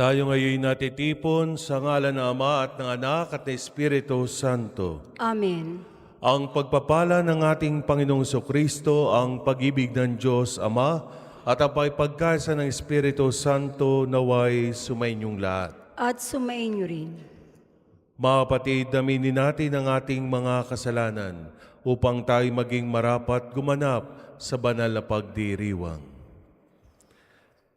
Tayo ngayon natitipon sa ngalan ng Ama at ng Anak at ng Espiritu Santo. Amen. Ang pagpapala ng ating Panginoong Kristo, ang pag-ibig ng Diyos Ama, at ang pagkasa ng Espiritu Santo naway sumainyong lahat. At sumainyo rin. Mga kapatid, aminin natin ang ating mga kasalanan upang tayo maging marapat gumanap sa banal na pagdiriwang.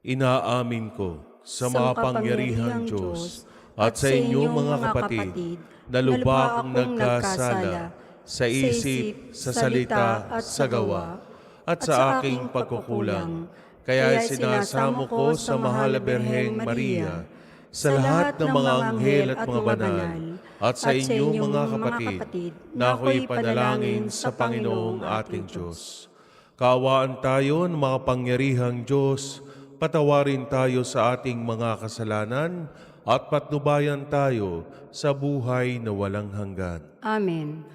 Inaamin ko sa makapangyarihang Diyos at sa inyong mga kapatid na lubha akong nagkasala sa isip, sa salita at sa gawa at sa aking pagkukulang. Kaya sinasamo ko sa mahal na Birheng Maria, sa lahat ng mga anghel at mga banal, at sa inyong mga kapatid, na ako'y panalangin sa Panginoong ating Diyos. Kaawaan tayo ng makapangyarihang Diyos, patawarin tayo sa ating mga kasalanan, at patnubayan tayo sa buhay na walang hanggan. Amen.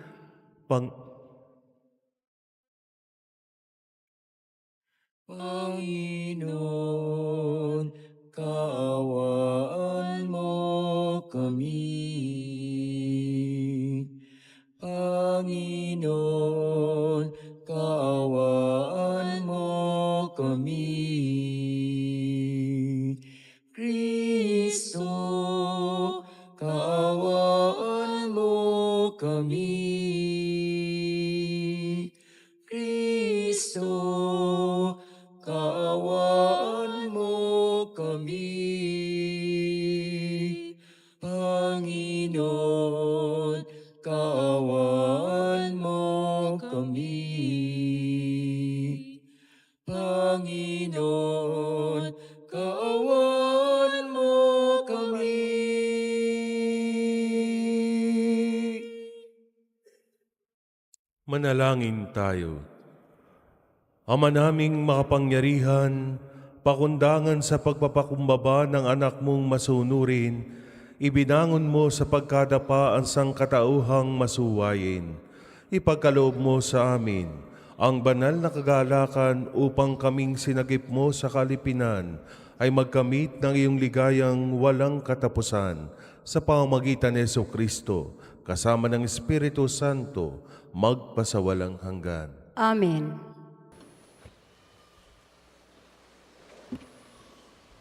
Panginoon, kaawaan mo kami. Panginoon, kaawaan mo kami. Kristo, kaawaan mo kami. Kristo, kaawaan mo kami. Panginoon, kaawaan mo kami. Panginoon, kaawaan mo kami. Manalangin tayo. Ama naming makapangyarihan, pakundangan sa pagpapakumbaba ng anak mong masunurin, ibinangon mo sa pagkadapa ang sangkatauhang masuwayin. Ipagkaloob mo sa amin ang banal na kagalakan upang kaming sinagip mo sa kalipinan ay magkamit ng iyong ligayang walang katapusan sa pamamagitan ni Jesucristo, kasama ng Espiritu Santo, magpasawalang hanggan. Amen.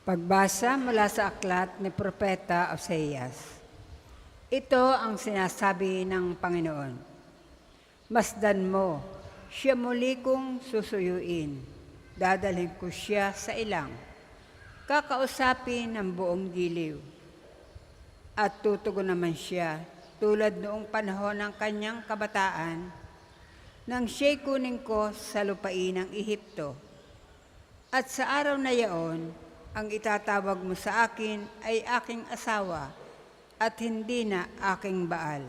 Pagbasa mula sa aklat ni Propeta Oseas. Ito ang sinasabi ng Panginoon. Masdan mo, siya muli kong susuyuin. Dadalhin ko siya sa ilang. Kakausapin ng buong giliw. At tutugon naman siya tulad noong panahon ng kanyang kabataan nang siya'y kunin ko sa lupain ng Ehipto. At sa araw na yaon, ang itatawag mo sa akin ay aking asawa at hindi na aking Baal.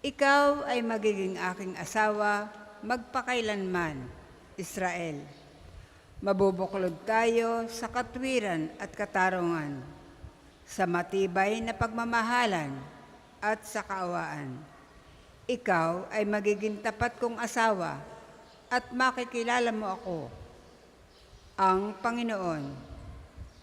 Ikaw ay magiging aking asawa magpakailanman, Israel. Mabubuklod tayo sa katwiran at katarungan, sa matibay na pagmamahalan at sa kaawaan. Ikaw ay magiging tapat kong asawa at makikilala mo ako, ang Panginoon,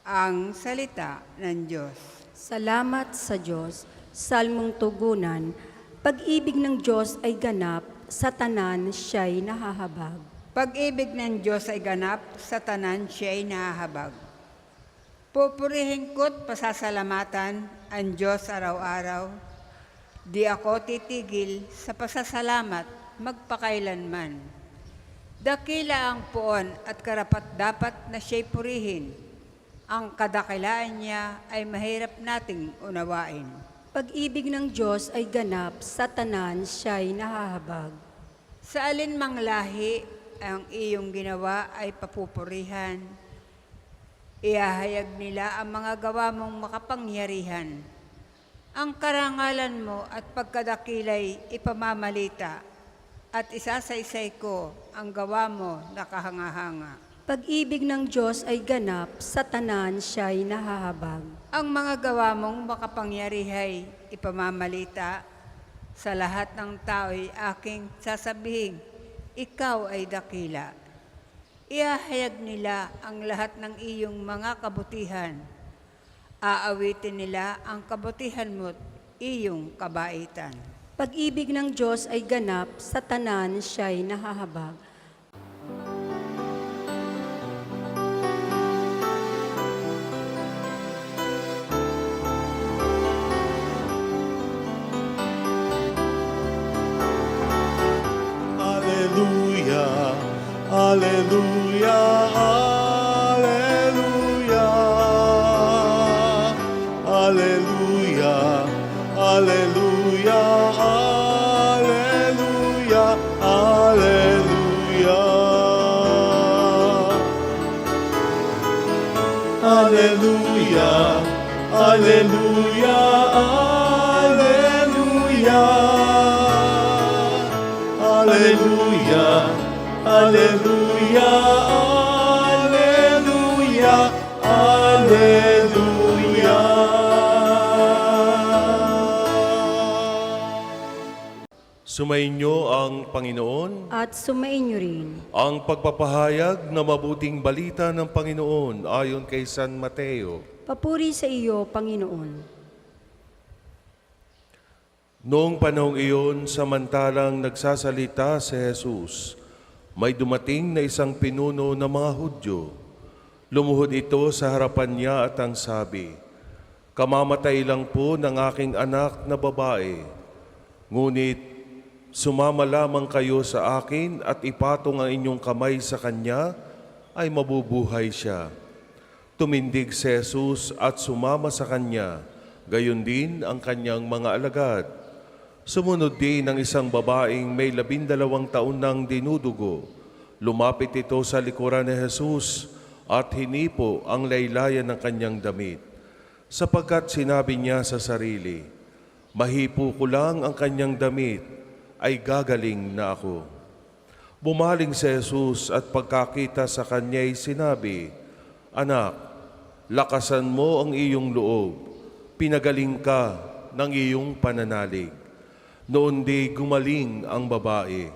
ang salita ng Diyos. Salamat sa Diyos, salmong tugunan, pag-ibig ng Diyos ay ganap, sa tanan siya'y nahahabag. Pag-ibig ng Diyos ay ganap, sa tanan siya'y nahahabag. Pupurihin ko't pasasalamatan ang Diyos araw-araw. Di ako titigil sa pasasalamat magpakailanman. Dakila ang puon at karapat-dapat na siya'y purihin. Ang kadakilaan niya ay mahirap nating unawain. Pag-ibig ng Diyos ay ganap, sa tanan siya'y nahahabag. Sa alinmang lahi ang iyong ginawa ay papupurihan. Iahayag nila ang mga gawa mong makapangyarihan. Ang karangalan mo at pagkadakilay ipamamalita, at isasaysay ko ang gawa mo na kahanga-hanga. Pag-ibig ng Diyos ay ganap, sa tanan siya'y nahahabag. Ang mga gawa mong makapangyarihay ipamamalita, sa lahat ng tao'y aking sasabihin, ikaw ay dakila. Iahayag nila ang lahat ng iyong mga kabutihan. Aawitin nila ang kabutihan mo't iyong kabaitan. Pag-ibig ng Diyos ay ganap, sa tanan siya'y nahahabag. Alleluia, alleluia, alleluia. Alleluia, alleluia, alleluia, alleluia. Alleluia, alleluia, alleluia. Alleluia, alleluia, alleluia, alleluia. Sumainyo ang Panginoon. At sumainyo rin. Ang pagpapahayag na mabuting balita ng Panginoon ayon kay San Mateo. Papuri sa iyo, Panginoon. Noong panahong iyon, samantalang nagsasalita si Jesus, may dumating na isang pinuno ng mga Hudyo. Lumuhod ito sa harapan niya at ang sabi, "Kamamatay lang po ng aking anak na babae. Ngunit sumama lamang kayo sa akin at ipatong ang inyong kamay sa kanya, ay mabubuhay siya." Tumindig si Jesus at sumama sa kanya, gayon din ang kanyang mga alagad. Sumunod din ang isang babaeng may 12 taon nang dinudugo. Lumapit ito sa likuran ni Jesus at hinipo ang laylayan ng kanyang damit. Sapagkat sinabi niya sa sarili, "Mahipo ko lang ang kanyang damit, ay gagaling na ako." Bumaling si Jesus at pagkakita sa kanya'y sinabi, "Anak, lakasan mo ang iyong loob, pinagaling ka ng iyong pananalig." Noon di gumaling ang babae.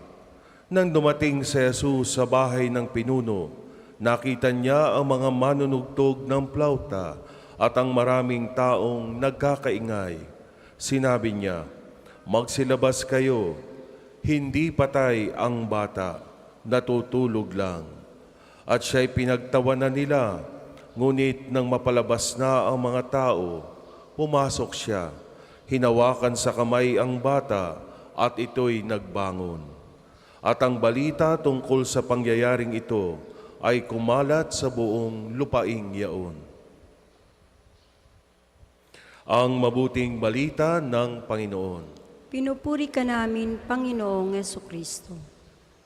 Nang dumating si Jesus sa bahay ng pinuno, nakita niya ang mga manunugtog ng plauta at ang maraming taong nagkakaingay. Sinabi niya, "Magsilabas kayo, hindi patay ang bata, natutulog lang." At siya'y pinagtawanan nila, ngunit nang mapalabas na ang mga tao, pumasok siya. Hinawakan sa kamay ang bata at ito'y nagbangon. At ang balita tungkol sa pangyayaring ito ay kumalat sa buong lupaing yaon. Ang mabuting balita ng Panginoon. Pinupuri ka namin, Panginoong Jesucristo.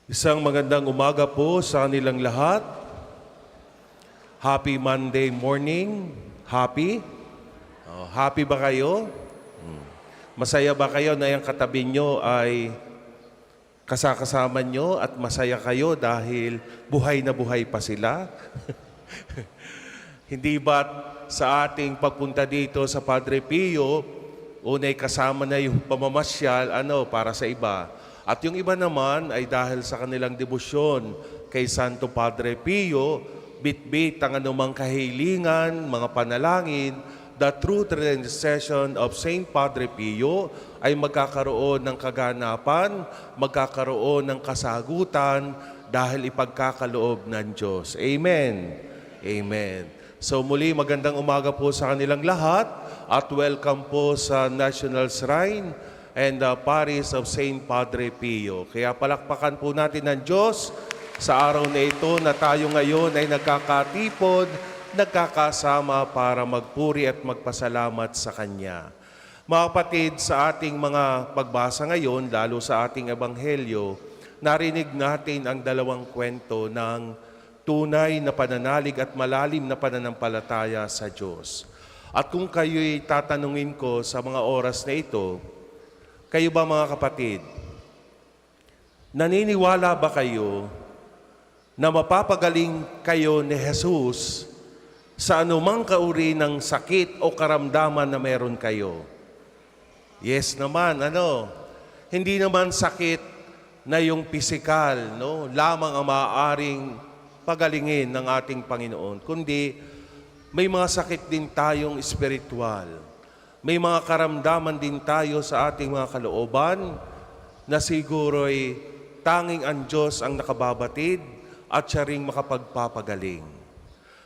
Isang magandang umaga po sa nilang lahat. Happy Monday morning. Happy? Happy ba kayo? Masaya ba kayo na yung katabi nyo ay kasakasama nyo at masaya kayo dahil buhay na buhay pa sila? Hindi ba sa ating pagpunta dito sa Padre Pio, unay kasama na yung pamamasyal para sa iba. At yung iba naman ay dahil sa kanilang debosyon kay Santo Padre Pio, bitbit ang anumang kahilingan, mga panalangin, the truth intercession of Saint Padre Pio ay magkakaroon ng kaganapan, magkakaroon ng kasagutan dahil ipagkakaloob ng Diyos. Amen. Amen. So muli magandang umaga po sa kanilang lahat at welcome po sa National Shrine and the Parish of Saint Padre Pio. Kaya palakpakan po natin ng Diyos sa araw na ito na tayo ngayon ay nagkakatipon, nagkakasama para magpuri at magpasalamat sa Kanya. Mga kapatid, sa ating mga pagbasa ngayon, lalo sa ating ebanghelyo, narinig natin ang dalawang kwento ng tunay na pananalig at malalim na pananampalataya sa Diyos. At kung kayo'y tatanungin ko sa mga oras na ito, kayo ba mga kapatid, naniniwala ba kayo na mapapagaling kayo ni Jesus sa anumang kauri ng sakit o karamdaman na meron kayo? Yes naman, hindi naman sakit na yung pisikal, lamang ang maaaring pagalingin ng ating Panginoon, kundi may mga sakit din tayong espiritual. May mga karamdaman din tayo sa ating mga kalooban na siguro'y tanging ang Diyos ang nakababatid at siya ring makapagpapagaling.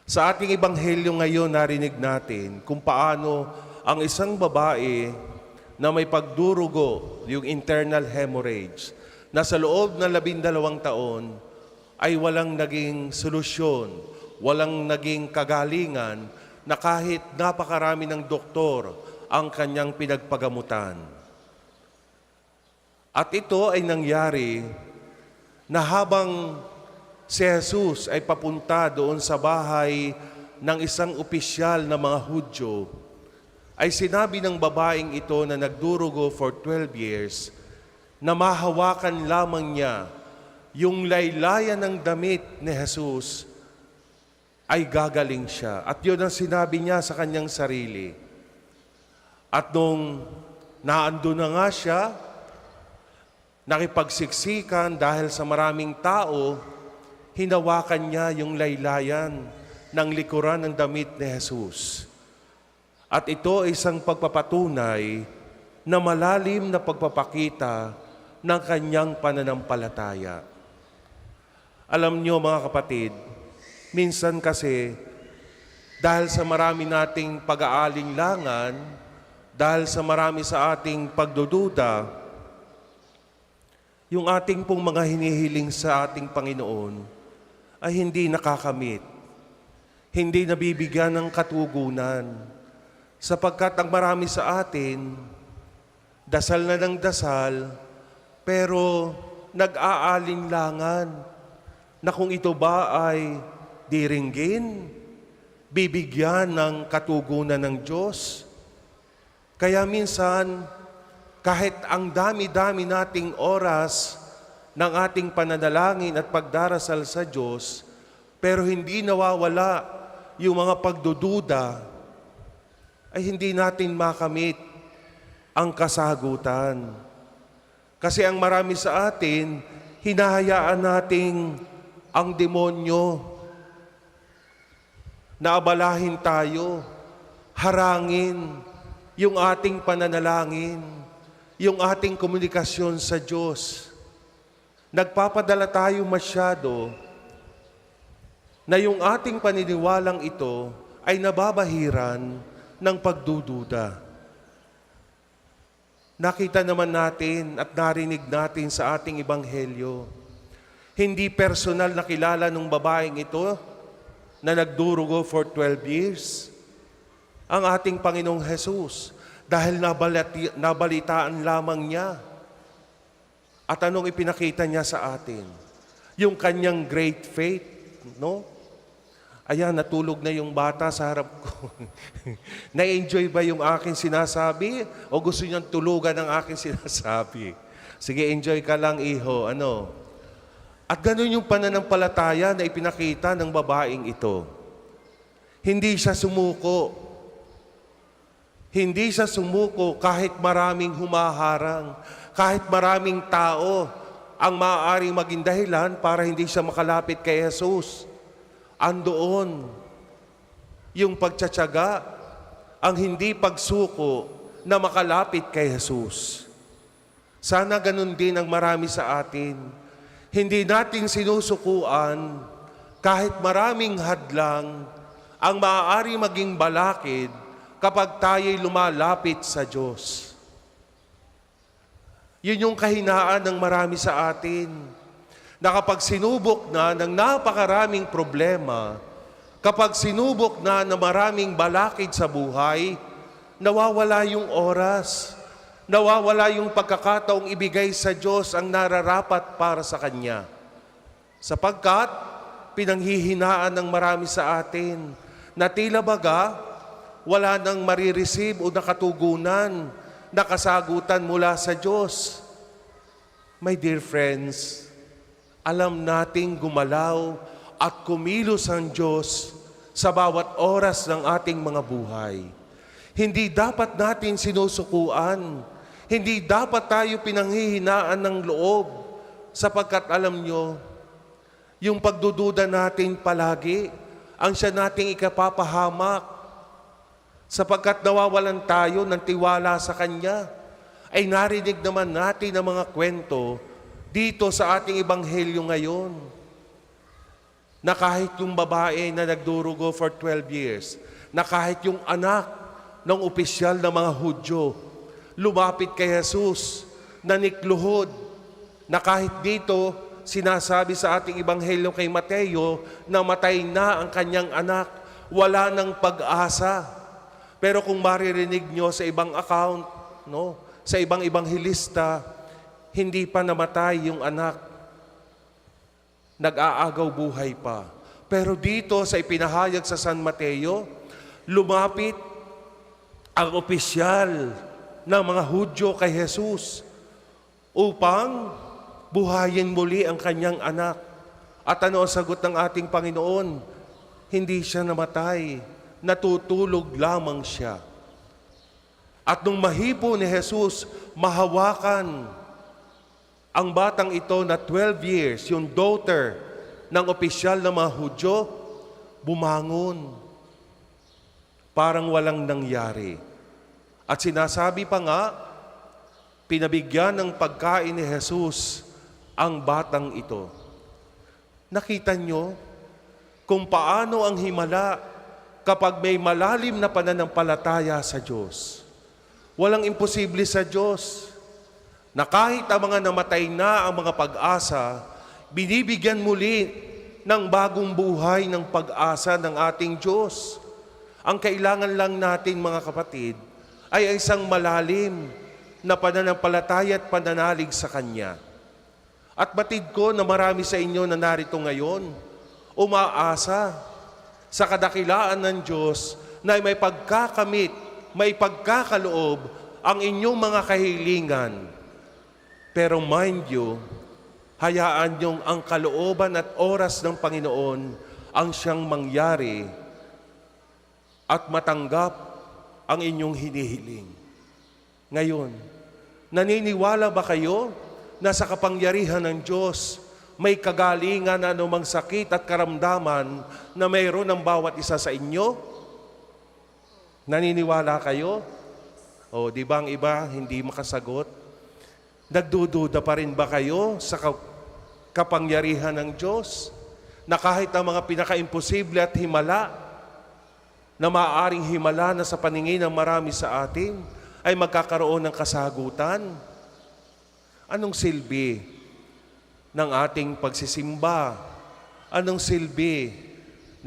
Sa ating ebanghelyo ngayon, narinig natin kung paano ang isang babae na may pagdurugo, yung internal hemorrhage, na sa loob ng 12 taon ay walang naging solusyon, walang naging kagalingan na kahit napakarami ng doktor ang kanyang pinagpagamutan. At ito ay nangyari na habang si Jesus ay papunta doon sa bahay ng isang opisyal na mga Hudyo, ay sinabi ng babaeng ito na nagdurugo for 12 years na mahawakan lamang niya yung laylayan ng damit ni Jesus ay gagaling siya. At yun ang sinabi niya sa kanyang sarili. At nung naando na nga siya, nakipagsiksikan dahil sa maraming tao, hinawakan niya yung laylayan ng likuran ng damit ni Jesus. At ito ay isang pagpapatunay na malalim na pagpapakita ng kanyang pananampalataya. Alam niyo mga kapatid, minsan kasi dahil sa marami nating pag-aalinlangan, dahil sa marami sa ating pagdududa, yung ating pong mga hinihiling sa ating Panginoon ay hindi nakakamit, hindi nabibigyan ng katugunan, sapagkat ang marami sa atin, dasal na ng dasal, pero nag-aalinlangan na kung ito ba ay diringgin, bibigyan ng katugunan ng Diyos. Kaya minsan, kahit ang dami-dami nating oras ng ating pananalangin at pagdarasal sa Diyos, pero hindi nawawala yung mga pagdududa, ay hindi natin makamit ang kasagutan. Kasi ang marami sa atin, hinahayaan nating ang demonyo na abalahin tayo, harangin yung ating pananalangin, yung ating komunikasyon sa Diyos. Nagpapadala tayo masyado na yung ating paniniwalang ito ay nababahiran ng pagdududa. Nakita naman natin at narinig natin sa ating ebanghelyo, hindi personal na kilala ng babaeng ito na nagdurugo for 12 years ang ating Panginoong Jesus dahil nabalitaan lamang niya. At anong ipinakita niya sa atin? Yung kanyang great faith, no? Ayan, natulog na yung bata sa harap ko. Na-enjoy ba yung aking sinasabi? O gusto niyang tulugan ang aking sinasabi? Sige, enjoy ka lang, iho. Ano? At ganun yung pananampalataya na ipinakita ng babaeng ito. Hindi siya sumuko. Hindi siya sumuko kahit maraming humaharang, kahit maraming tao ang maaaring maging dahilan para hindi siya makalapit kay Jesus. Andoon yung pagtsatsaga, ang hindi pagsuko na makalapit kay Jesus. Sana ganun din ang marami sa atin. Hindi natin sinusukuan kahit maraming hadlang ang maaari maging balakid kapag tayo'y lumalapit sa Diyos. Yun yung kahinaan ng marami sa atin, na kapag sinubok na ng napakaraming problema, kapag sinubok na ng maraming balakid sa buhay, nawawala yung oras, nawawala yung pagkakataong ibigay sa Diyos ang nararapat para sa Kanya. Sapagkat pinanghihinaan ng marami sa atin na tila baga wala nang marireceive o nakatugunan na kasagutan mula sa Diyos. My dear friends, alam nating gumalaw at kumilos ang Diyos sa bawat oras ng ating mga buhay. Hindi dapat natin sinusukuan. Hindi dapat tayo pinanghihinaan ng loob sapagkat alam nyo, yung pagdududa natin palagi ang siya nating ikapapahamak, sapagkat nawawalan tayo ng tiwala sa Kanya. Ay narinig naman natin ang mga kwento dito sa ating ebanghelyo ngayon, na kahit yung babae na nagdurugo for 12 years, na kahit yung anak ng opisyal ng mga Hudyo, lumapit kay Jesus, nanikluhod, na kahit dito, sinasabi sa ating ebanghelyo kay Mateo, na matay na ang kanyang anak, wala ng pag-asa. Pero kung maririnig nyo sa ibang account, no, sa ibang ebanghelista, hindi pa namatay yung anak, nag-aagaw buhay pa. Pero dito sa ipinahayag sa San Mateo, lumapit ang opisyal ng mga Hudyo kay Jesus upang buhayin muli ang kanyang anak. At ano ang sagot ng ating Panginoon? Hindi siya namatay, natutulog lamang siya. At nung mahipo ni Jesus, mahawakan ang batang ito na 12 years, yung daughter ng opisyal ng mga Hudyo, bumangon. Parang walang nangyari. At sinasabi pa nga, pinabigyan ng pagkain ni Jesus ang batang ito. Nakita nyo kung paano ang himala kapag may malalim na pananampalataya sa Diyos. Walang imposible sa Diyos, na kahit ang mga namatay na ang mga pag-asa, binibigyan muli ng bagong buhay ng pag-asa ng ating Diyos. Ang kailangan lang natin, mga kapatid, ay isang malalim na pananampalataya at pananalig sa Kanya. At batid ko na marami sa inyo na narito ngayon, umaasa sa kadakilaan ng Diyos na may pagkakamit, may pagkakaloob ang inyong mga kahilingan. Pero mind you, hayaan niyong ang kalooban at oras ng Panginoon ang siyang mangyari at matanggap ang inyong hinihiling. Ngayon, naniniwala ba kayo na sa kapangyarihan ng Diyos may kagalingan na anumang sakit at karamdaman na mayroon ng bawat isa sa inyo? Naniniwala kayo? O di ba ang iba hindi makasagot? Nagdududa pa rin ba kayo sa kapangyarihan ng Diyos? Na kahit ang mga pinaka-imposible at himala, na maaaring himala na sa paningin ng marami sa atin, ay magkakaroon ng kasagutan? Anong silbi ng ating pagsisimba? Anong silbi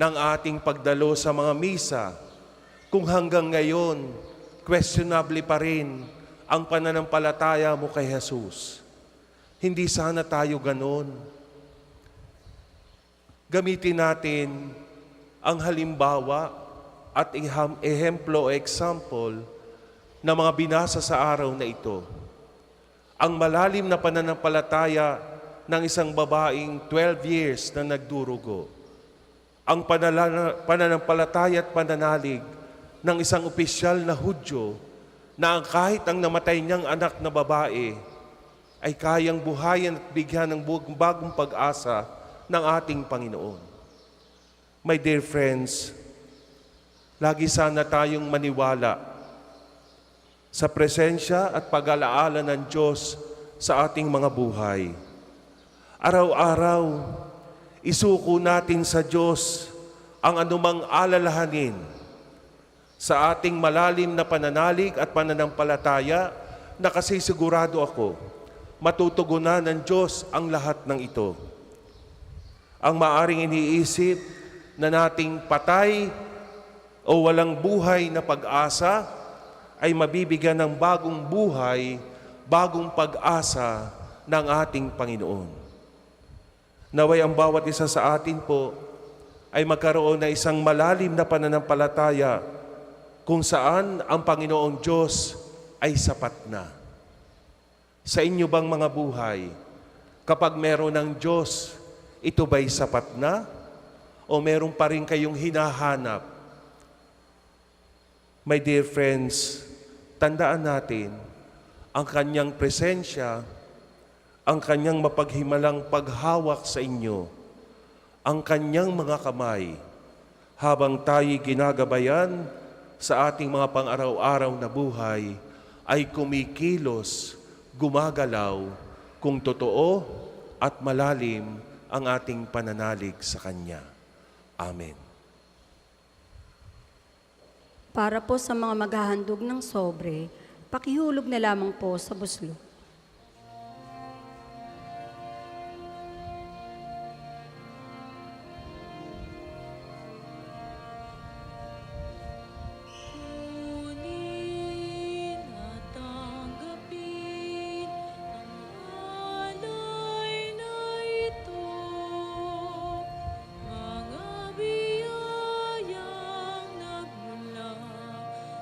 ng ating pagdalo sa mga misa kung hanggang ngayon questionable pa rin ang pananampalataya mo kay Jesus? Hindi sana tayo ganon. Gamitin natin ang halimbawa at ehemplo o example na mga binasa sa araw na ito. Ang malalim na pananampalataya ng isang babaeng 12 years na nagdurugo. Ang pananampalataya at pananalig ng isang opisyal na Hudyo na kahit ang namatay niyang anak na babae ay kayang buhayan at bigyan ng bagong pag-asa ng ating Panginoon. My dear friends, lagi sana tayong maniwala sa presensya at pag-alaala ng Diyos sa ating mga buhay. Araw-araw, isuko natin sa Diyos ang anumang alalahanin sa ating malalim na pananalig at pananampalataya na kasi sigurado ako, matutugunan ng Diyos ang lahat ng ito. Ang maaring iniisip na nating patay o walang buhay na pag-asa ay mabibigyan ng bagong buhay, bagong pag-asa ng ating Panginoon. Naway ang bawat isa sa atin po ay magkaroon ng isang malalim na pananampalataya kung saan ang Panginoong Diyos ay sapat na. Sa inyo bang mga buhay, kapag meron ng Diyos, ito ba'y sapat na? O meron pa rin kayong hinahanap? My dear friends, tandaan natin, ang kanyang presensya, ang kanyang mapaghimalang paghawak sa inyo, ang kanyang mga kamay, habang tayo'y ginagabayan sa ating mga pang-araw-araw na buhay, ay kumikilos, gumagalaw, kung totoo at malalim ang ating pananalig sa Kanya. Amen. Para po sa mga maghahandog ng sobre, pakihulog na lamang po sa buslo. Kunin at tanggapin ang alay na ito, mga biyayang nagmula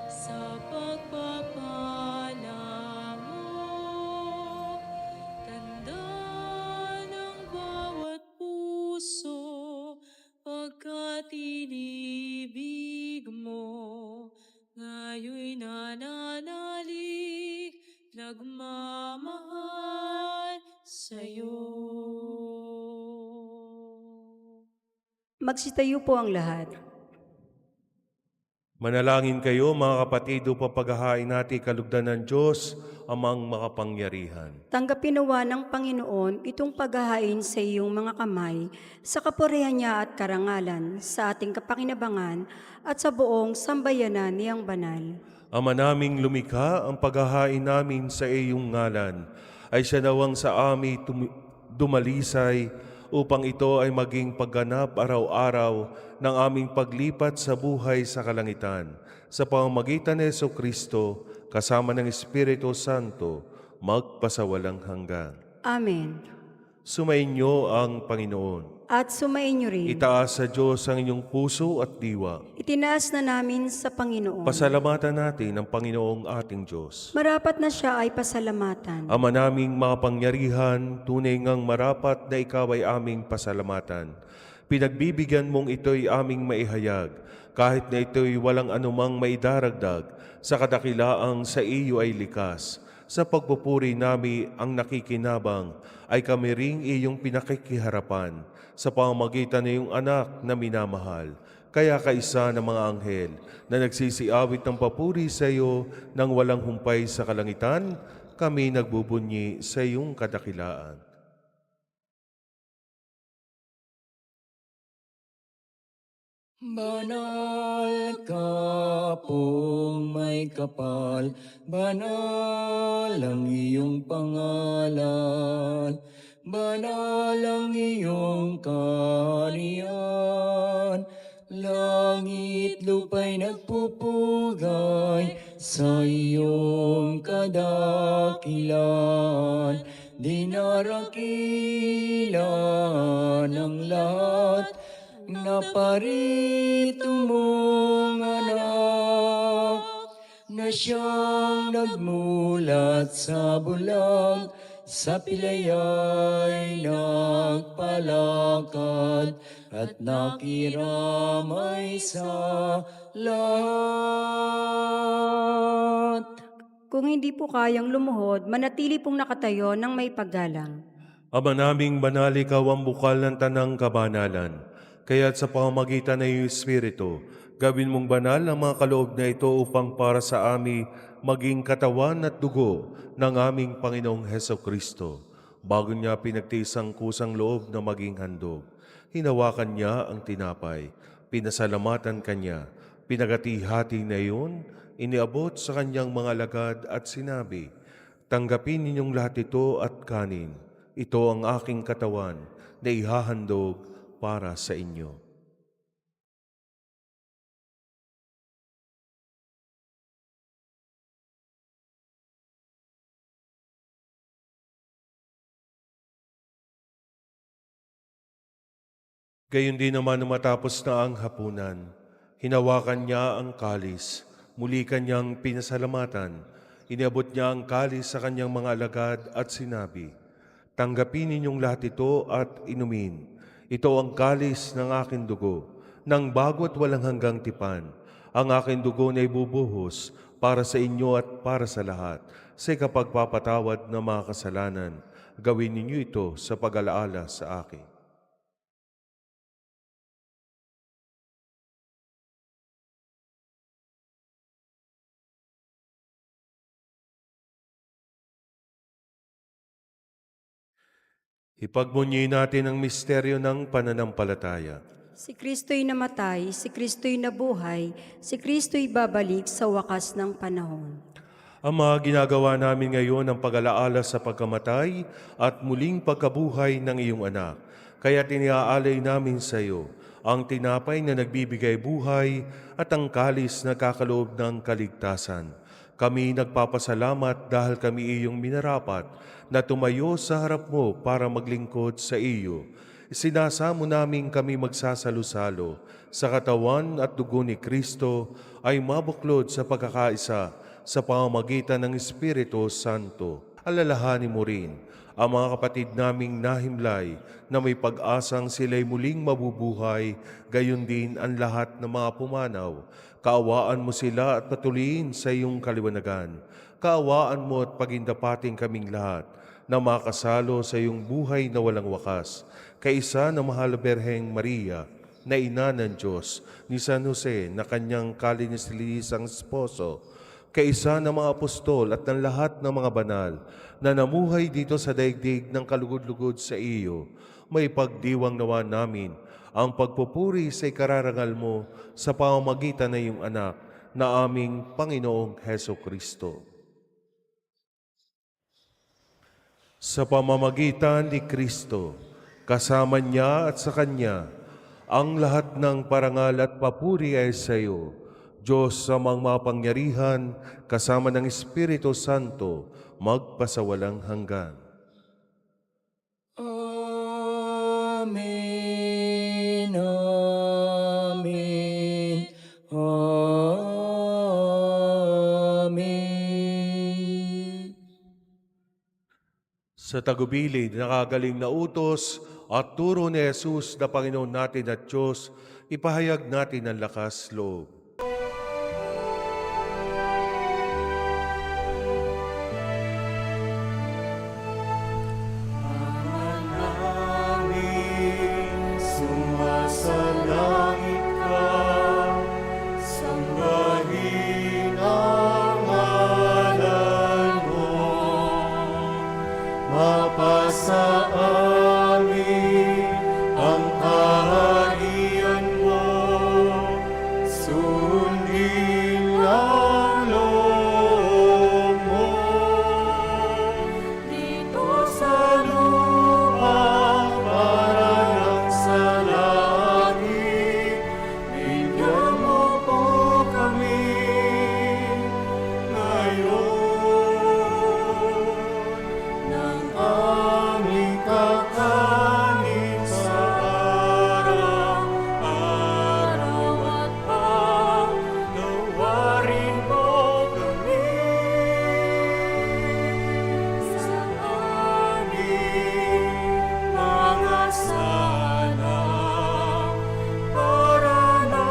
sa pagpapala mo. Tanda ng bawat puso pagkat inibig mo. Ngayon'y nananalig, nagmamahal sa'yo. Magsitayo po ang lahat. Manalangin kayo mga kapatid upang paghahain natin kalugdan ng Diyos amang makapangyarihan. Tanggapin nawa ng Panginoon itong paghahain sa iyong mga kamay, sa kapurihan niya at karangalan, sa ating kapakinabangan at sa buong sambayanan niyang banal. Ama naming lumikha, ang paghahain namin sa iyong ngalan ay siya nawang sa amin dumalisay upang ito ay maging pagganap araw-araw ng aming paglipat sa buhay sa kalangitan. Sa pamamagitan ni Jesucristo, kasama ng Espiritu Santo, magpasawalang hanggan. Amen. Sumainyo ang Panginoon. At sumainyo rin. Itaas sa Diyos ang inyong puso at diwa. Itinaas na namin sa Panginoon. Pasalamatan natin ang Panginoong ating Diyos. Marapat na siya ay pasalamatan. Ama naming makapangyarihan, tunay ngang marapat na ikaw ay aming pasalamatan. Pinagbibigyan mong ito'y aming maihayag, kahit na ito'y walang anumang maidaragdag, sa kadakilaang sa iyo ay likas. Sa pagpupuri nami ang nakikinabang, ay kami ring iyong pinakikiharapan, sa pamamagitan ng iyong anak na minamahal. Kaya kaisa ng mga anghel na nagsisiawit ng papuri sa iyo nang walang humpay sa kalangitan, kami nagbubunyi sa iyong kadakilaan. Banal ka pong may kapal, banal ang iyong pangalan, banal ang iyong kaharian. Langit lupa'y nagpupugay sa iyong kadakilan. Dinarakilan ang lahat na parito mong anak, na siyang nagmulat sa bulag, sa pilaya'y nagpalakad, at nakiramay sa lahat. Kung hindi po kayang lumuhod, manatili pong nakatayo ng may paggalang. Ama naming banal, ikaw ang bukal ng tanang kabanalan. Kaya't sa pamamagitan ng iyong Espiritu, gawin mong banal ang mga kaloob na ito upang para sa amin maging katawan at dugo ng aming Panginoong Hesukristo. Bago niya pinagtiis ang kusang loob na maging handog, hinawakan niya ang tinapay, pinasalamatan kanya, pinagati-hati na iyon, iniabot sa kanyang mga alagad at sinabi, "Tanggapin ninyong lahat ito at kanin. Ito ang aking katawan na ihahandog para sa inyo." Gayon din naman nung matapos na ang hapunan, hinawakan niya ang kalis, muli kanyang pinasalamatan, iniabot niya ang kalis sa kanyang mga alagad at sinabi, "Tanggapin ninyong lahat ito at inumin. Ito ang kalis ng aking dugo, ng bago at walang hanggang tipan. Ang aking dugo na ibubuhos para sa inyo at para sa lahat, sa ikapagpapatawad ng mga kasalanan. Gawin ninyo ito sa pag-alaala sa akin." Ipagmunyi natin ang misteryo ng pananampalataya. Si Kristo'y namatay, si Kristo'y nabuhay, si Kristo'y babalik sa wakas ng panahon. Ama, ginagawa namin ngayon ang pag-alaala sa pagkamatay at muling pagkabuhay ng iyong anak. Kaya tiniaalay namin sa iyo ang tinapay na nagbibigay buhay at ang kalis na kakaloob ng kaligtasan. Kami nagpapasalamat dahil kami iyong minarapat na tumayo sa harap mo para maglingkod sa iyo. Isinasamo namin kami magsasalo-salo sa katawan at dugo ni Kristo ay mabuklod sa pagkakaisa sa pamamagitan ng Espiritu Santo. Alalahanin mo rin ang mga kapatid naming nahimlay na may pag-asang sila'y muling mabubuhay, gayon din ang lahat ng mga pumanaw. Kaawaan mo sila at patuloyin sa iyong kaliwanagan. Kaawaan mo at pagindapating kaming lahat na makasalo sa iyong buhay na walang wakas. Kaisa na Mahal na Berheng Maria, na ina ng Diyos, ni San Jose na kanyang kalinilisang esposo, kaisa ng mga apostol at ng lahat ng mga banal na namuhay dito sa daigdig ng kalugod-lugod sa iyo, may pagdiwang nawa namin ang pagpupuri sa ikararangal mo sa pamamagitan ng iyong anak na aming Panginoong Heso Kristo. Sa pamamagitan ni Kristo, kasama niya at sa Kanya, ang lahat ng parangal at papuri ay sa iyo, Diyos sa mga mapangyarihan, kasama ng Espiritu Santo, magpasawalang hanggan. Amen. Amen. Amen. Sa tagubilid, nakagaling na utos at turo ni Jesus na Panginoon natin at Diyos, ipahayag natin ang lakas loob. Sumasalangit ka, sambahin ang ngalan mo, mapasa amin ang kaharian mo, sundin ang loob mo. Dito sa lupa, parang sa langit, bigyan mo po kami ngayon ng aming kakanin sa araw-araw at paglawarin mo kami sa aming mga sala para na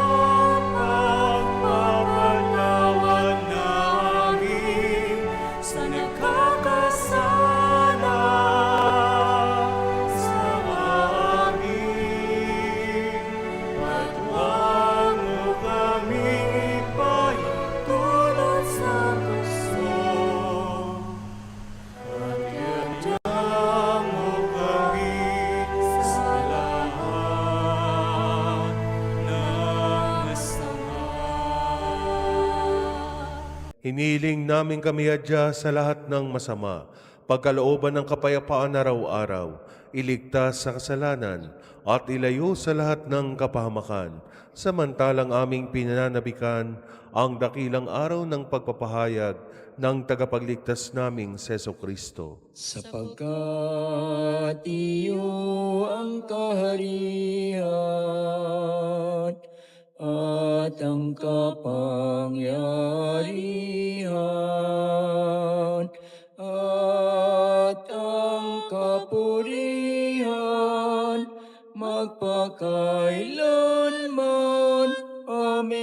pagpapatawad namin sa nagkakasala sa amin. At huwag mo kami ipahintulot sa gusto, at iadya mo kami sa lahat ng masama. Hiniling namin kami adya sa lahat ng masama, pagkalooban ng kapayapaan araw-araw, iligtas sa kasalanan, at ilayo sa lahat ng kapahamakan, samantalang aming pinananabikan ang dakilang araw ng pagpapahayag ng tagapagligtas naming Seso Kristo. Sapagkat iyo ang kaharian at ang kapangyarihan at ang kapurihan magpakailanman. Amen.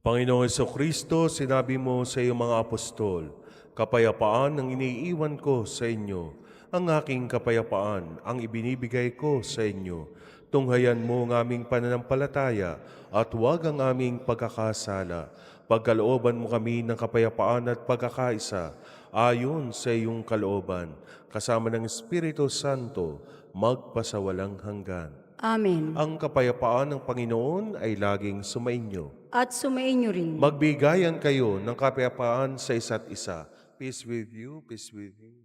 Panginoong Jesucristo, sinabi mo sa iyong mga apostol, kapayapaan ang iniiwan ko sa inyo, ang aking kapayapaan ang ibinibigay ko sa inyo. Tunghayan mo ang aming pananampalataya at huwag ang aming pagkakasala. Pagkalooban mo kami ng kapayapaan at pagkakaisa, ayon sa iyong kalooban, kasama ng Espiritu Santo, magpasawalang hanggan. Amen. Ang kapayapaan ng Panginoon ay laging sumainyo. At sumainyo rin. Magbigayan kayo ng kapayapaan sa isa't isa. Peace with you, peace with you.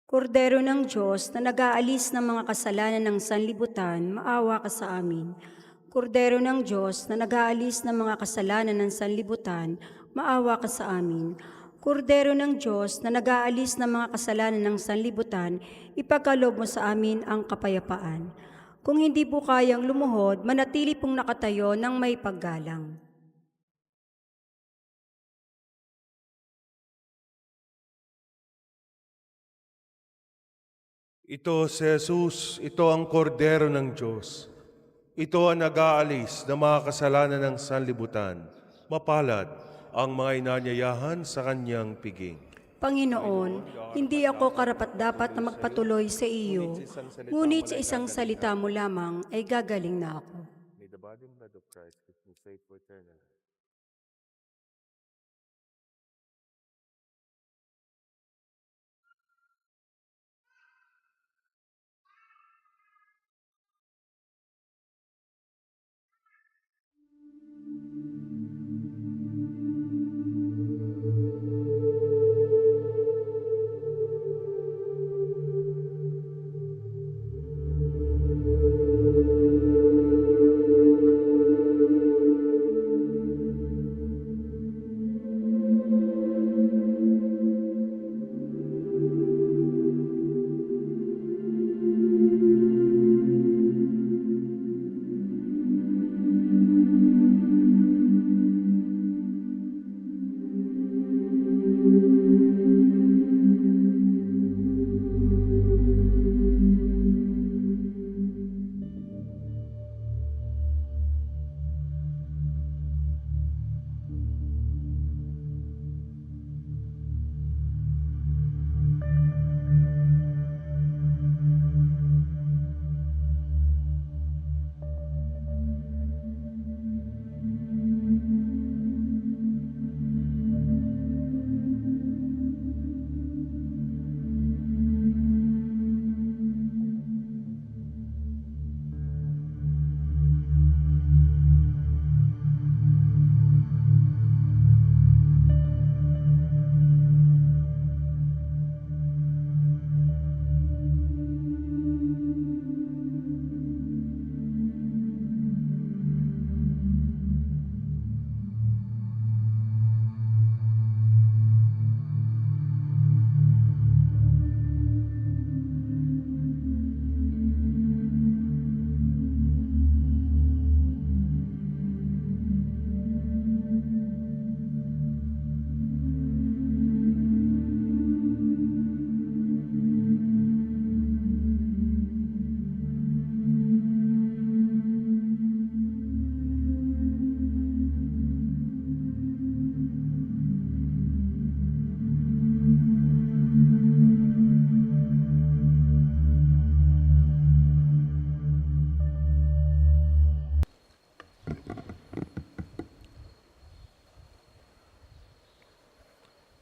Kordero ng Diyos na nag-aalis ng mga kasalanan ng sanlibutan, maawa ka sa amin. Kordero ng Diyos na nag-aalis ng mga kasalanan ng sanlibutan, maawa ka sa amin. Kordero ng Diyos na nag-aalis ng mga kasalanan ng sanlibutan, ipagkaloob mo sa amin ang kapayapaan. Kung hindi po kayang lumuhod, manatili pong nakatayo ng may paggalang. Ito si Jesus, ito ang kordero ng Diyos. Ito ang nag-aalis ng mga kasalanan ng sanlibutan. Mapalad ang mga inanyayahan sa kanyang piging. Panginoon, hindi ako karapat-dapat na magpatuloy sa iyo, ngunit sa isang salita mo lamang ay gagaling na ako. May the body and blood of Christ keep me safe for eternal.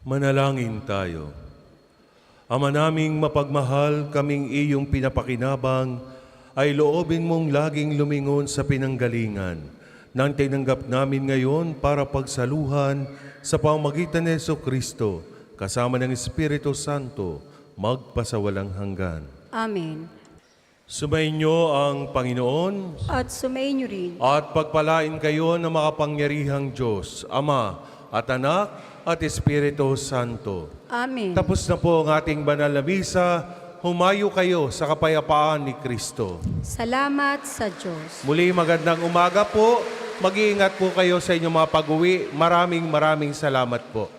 Manalangin tayo. Ama naming mapagmahal, kaming iyong pinapakinabang, ay loobin mong laging lumingon sa pinanggalingan nang tinanggap namin ngayon para pagsaluhan sa pamamagitan ni Jesucristo, kasama ng Espiritu Santo, magpasawalang hanggan. Amen. Sumainyo ang Panginoon At sumainyo rin. at pagpalain kayo ng makapangyarihang Diyos, Ama at Anak at Espiritu Santo. Amen. Tapos na po ang ating banal na misa. Humayo kayo sa kapayapaan ni Kristo. Salamat sa Diyos. Muli magandang umaga po. Mag-iingat po kayo sa inyong mga pag-uwi. Maraming salamat po.